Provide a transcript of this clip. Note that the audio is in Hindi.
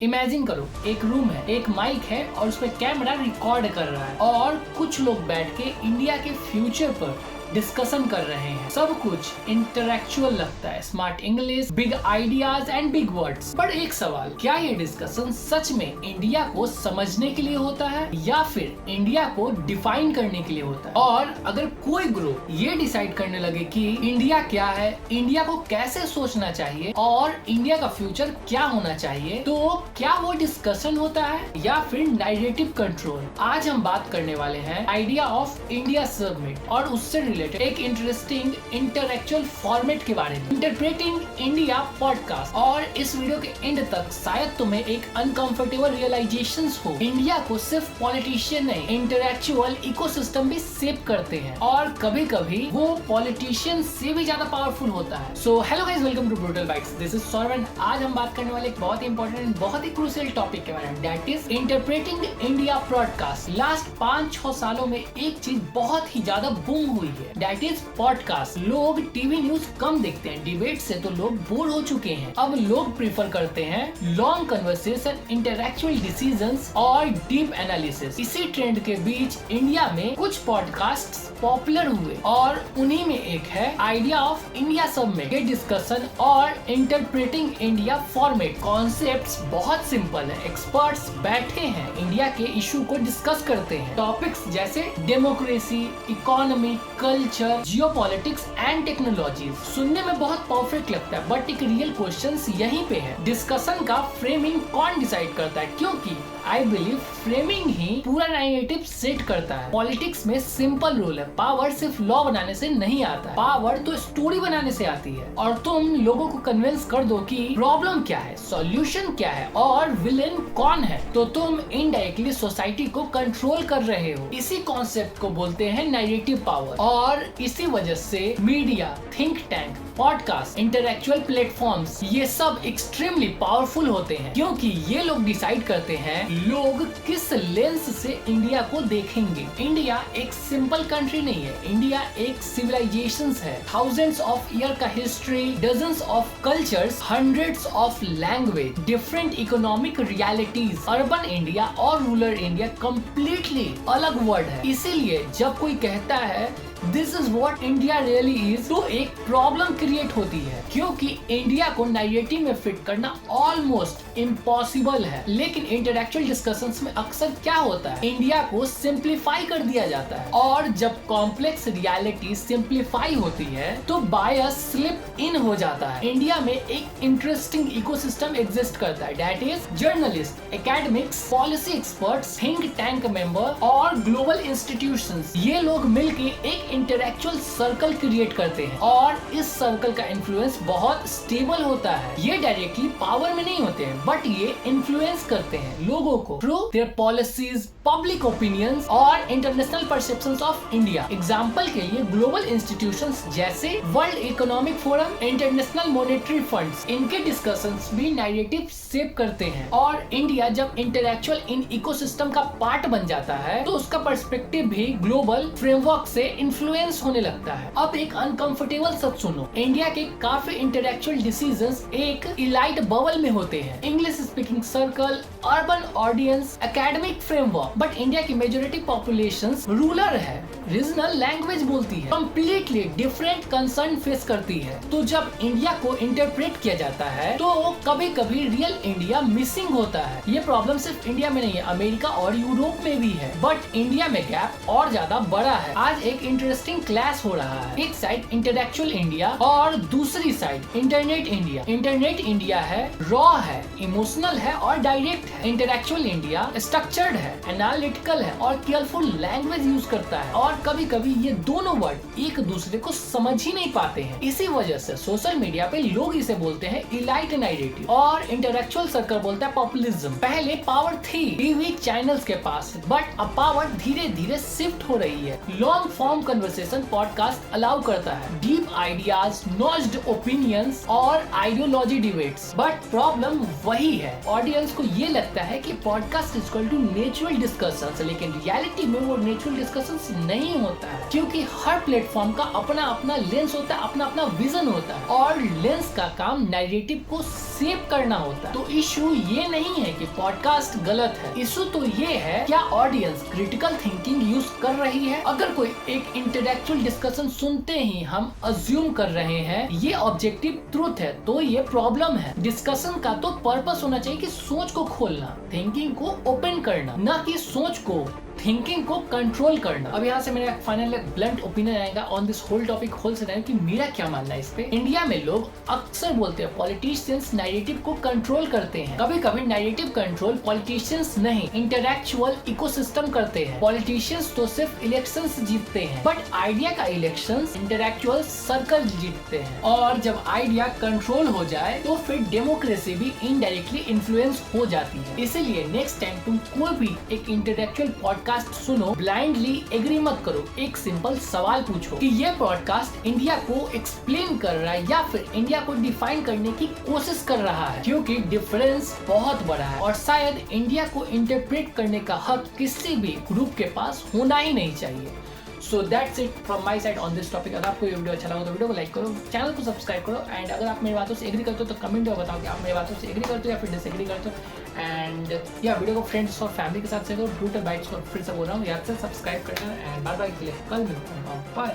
इमेजिन करो, एक रूम है, एक माइक है और उसमें कैमरा रिकॉर्ड कर रहा है और कुछ लोग बैठ के इंडिया के फ्यूचर पर डिस्कशन कर रहे हैं। सब कुछ इंटेलेक्चुअल लगता है, smart English, big ideas and big words. पर एक सवाल, क्या ये डिस्कशन सच में इंडिया को समझने के लिए होता है या फिर इंडिया को डिफाइन करने के लिए होता है? और अगर कोई ग्रुप ये डिसाइड करने लगे कि इंडिया क्या है, इंडिया को कैसे सोचना चाहिए और इंडिया का फ्यूचर क्या होना चाहिए, तो क्या वो डिस्कशन होता है या फिर नैरेटिव कंट्रोल? आज हम बात करने वाले हैं आइडिया ऑफ इंडिया समिट और उससे एक इंटरेस्टिंग इंटरेक्चुअल फॉर्मेट के बारे में, इंटरप्रेटिंग इंडिया पॉडकास्ट। और इस वीडियो के एंड तक शायद तुम्हें एक अनकंफर्टेबल रियलाइजेशंस हो, इंडिया को सिर्फ पॉलिटिशियन नहीं, इंटरेक्चुअल इकोसिस्टम भी शेप करते हैं और कभी कभी वो पॉलिटिशियन से भी ज्यादा पावरफुल होता है। So hello guys, welcome to Brutal Bites, this is Saurabh. आज हम बात करने वाले एक बहुत ही इंपॉर्टेंट, बहुत ही क्रूशियल टॉपिक के बारे में, that is interpreting India podcast. Last 5-6 सालों में एक चीज बहुत ही ज्यादा बूम हुई है, दैट इज पॉडकास्ट। लोग टीवी न्यूज कम देखते हैं, डिबेट से तो लोग बोर हो चुके हैं। अब लोग प्रीफर करते हैं लॉन्ग कन्वर्सेशन, इंटेलेक्चुअल डिसीजंस और डीप एनालिसिस। इसी ट्रेंड के बीच इंडिया में कुछ पॉडकास्ट्स पॉपुलर हुए और उन्हीं में एक है आइडिया ऑफ इंडिया समिट के डिस्कशन और इंटरप्रेटिंग इंडिया फॉर्मेट। कॉन्सेप्ट्स बहुत सिंपल है, एक्सपर्ट्स बैठे हैं, इंडिया के इशू को डिस्कस करते हैं। टॉपिक्स जैसे democracy, economy, culture, geopolitics and technology. सुनने में बहुत परफेक्ट लगता है, बट एक रियल क्वेश्चन यहीं पे है, डिस्कशन का फ्रेमिंग कौन डिसाइड करता है? क्योंकि आई बिलीव फ्रेमिंग ही पूरा नैरेटिव सेट करता है। पॉलिटिक्स में सिंपल रूल है, पावर सिर्फ लॉ बनाने से नहीं आता है, पावर तो स्टोरी बनाने से आती है। और तुम लोगों को कन्विंस कर दो कि प्रॉब्लम क्या है, सॉल्यूशन क्या है और विलेन कौन है, तो तुम इनडायरेक्टली सोसाइटी को कंट्रोल कर रहे हो। इसी कॉन्सेप्ट को बोलते हैं नैरेटिव पावर। और इसी वजह से media, think tank, podcast, intellectual platforms, ये सब एक्सट्रीमली पावरफुल होते हैं, क्योंकि ये लोग डिसाइड करते हैं लोग किस लेंस से इंडिया को देखेंगे। इंडिया एक सिंपल कंट्री नहीं है, इंडिया एक सिविलाइजेशन है। थाउजेंड्स ऑफ ईयर का history, dozens of cultures, hundreds of language, different economic realities. Urban India और रूरल इंडिया कंप्लीटली अलग वर्ड है। इसीलिए जब कोई कहता है this is what India really is, तो एक प्रॉब्लम क्रिएट होती है, क्योंकि इंडिया को नैरेटिव में फिट करना ऑलमोस्ट इम्पॉसिबल है। लेकिन इंटेलेक्चुअल डिस्कशंस में अक्सर क्या होता है, इंडिया को सिंप्लीफाई कर दिया जाता है, और जब कॉम्प्लेक्स रियलिटी सिंप्लीफाई होती है तो बायस स्लिप इन हो जाता है। इंडिया में एक इंटरेस्टिंग इकोसिस्टम एग्जिस्ट करता है, that is journalist, academics, policy experts, think tank member और ग्लोबल इंस्टीट्यूशंस। ये लोग मिलकर एक इंटेलेक्चुअल सर्कल क्रिएट करते हैं और इस सर्कल का इन्फ्लुएंस बहुत स्टेबल होता है। ये डायरेक्टली पावर में नहीं होते हैं, बट ये इन्फ्लुएंस करते हैं लोगों को through their policies, public opinions और international perceptions of India. Example के लिए ग्लोबल इंस्टीट्यूशंस जैसे world economic forum, international monetary funds, इनके डिस्कशंस भी नैरेटिव शेप करते हैं। और इंडिया जब इंटेलेक्चुअल इन इकोसिस्टम का पार्ट बन जाता है तो उसका पर्सपेक्टिव भी ग्लोबल फ्रेमवर्क से इन्फ्लुएंस होने लगता है। अब एक अनकंफर्टेबल सच सुनो, इंडिया के काफी इंटेलेक्चुअल डिसीजंस एक इलाइट बबल में होते हैं, English speaking circle, urban audience, academic framework. But India की मेजॉरिटी पॉपुलेशन रूरल है, रीजनल लैंग्वेज बोलती है, कंप्लीटली डिफरेंट कंसर्न फेस करती है। तो जब इंडिया को इंटरप्रेट किया जाता है तो कभी कभी रियल इंडिया मिसिंग होता है। ये प्रॉब्लम सिर्फ इंडिया में नहीं है, अमेरिका और यूरोप में भी है, बट इंडिया में गैप और ज्यादा बड़ा है। आज एक इंटरेस्टिंग क्लास हो रहा है, एक साइड इंटेलेक्चुअल इंडिया और दूसरी side internet India. Internet India है, रॉ है, इमोशनल है और डायरेक्ट है। इंटेलेक्चुअल इंडिया स्ट्रक्चर्ड है, एनालिटिकल है और केयरफुल लैंग्वेज यूज करता है। और कभी कभी ये दोनों वर्ड एक दूसरे को समझ ही नहीं पाते हैं। इसी वजह से सोशल मीडिया पे लोग इसे बोलते हैं इलाइट नैरेटिव और इंटेलेक्चुअल सर्कल बोलता है पॉपुलिज्म। पहले पावर थी टीवी चैनल्स के पास, बट अब पावर धीरे धीरे शिफ्ट हो रही है long form conversation podcast allow करता है, डीप आइडियाज, नॉइज्ड ओपिनियंस और आइडियोलॉजी डिबेट्स। बट प्रॉब्लम वही है, ऑडियंस को ये लगता है कि podcast is equal to natural discussions, लेकिन रियलिटी में वो नेचुरल डिस्कशंस नहीं होता है, क्योंकि हर प्लेटफॉर्म का अपना अपना लेंस होता है, अपना अपना विजन होता है, और लेंस का काम नैरेटिव को शेप करना होता है। तो इशू ये नहीं है कि पॉडकास्ट गलत है, इशू तो ये है क्या ऑडियंस क्रिटिकल थिंकिंग यूज कर रही है। अगर कोई एक इंटेलेक्चुअल डिस्कशन सुनते ही हम अज्यूम कर रहे हैं ये ऑब्जेक्टिव ट्रूथ है, तो ये प्रॉब्लम है। डिस्कशन का तो पर्पस होना चाहिए कि सोच को खोलना, थिंकिंग को ओपन करना, ना कि सोच को, थिंकिंग को कंट्रोल करना। अब यहाँ से मेरा फाइनल ब्लंट ओपिनियन आएगा on this whole topic, whole scenario कि मेरा क्या मानना है इस पे। इंडिया में लोग अक्सर बोलते हैं पॉलिटिशियंस नैरेटिव को कंट्रोल करते हैं। कभी कभी नैरेटिव कंट्रोल पॉलिटिशियंस नहीं, इंटरैक्चुअल इकोसिस्टम करते हैं। पॉलिटिशियंस तो सिर्फ इलेक्शंस जीतते हैं, बट आइडिया का इलेक्शंस इंटरैक्चुअल सर्कल जीतते हैं। और जब आइडिया कंट्रोल हो जाए तो फिर डेमोक्रेसी भी इनडायरेक्टली इन्फ्लुएंस हो जाती है। इसीलिए नेक्स्ट टाइम तुम कोई भी एक इंटेलेक्चुअल पॉडकास्ट सुनो, ब्लाइंडली एग्री मत करो। एक सिंपल सवाल पूछो कि ये पॉडकास्ट इंडिया को एक्सप्लेन कर रहा है या फिर इंडिया को डिफाइन करने की कोशिश कर रहा है, क्योंकि डिफरेंस बहुत बड़ा है और शायद इंडिया को इंटरप्रेट करने का हक किसी भी ग्रुप के पास होना ही नहीं चाहिए। So that's it from my side on this topic. अगर आपको ये वीडियो अच्छा लगा तो वीडियो को लाइक करो, चैनल को सब्सक्राइब करो, एंड अगर आप मेरी बातों से एग्री करते हो तो कमेंट में बताओ कि आप मेरी बातों से एग्री करते हो या फिर डिसएग्री करते हो। एंड या वीडियो को फ्रेंड्स और फैमिली के साथ शेयर करो। ट्विटर बाइट्स को फिर से बोल रहा हूँ, याद से सब्सक्राइब करना, एंड बाय बाय के लिए कल मिलते हैं। बाय।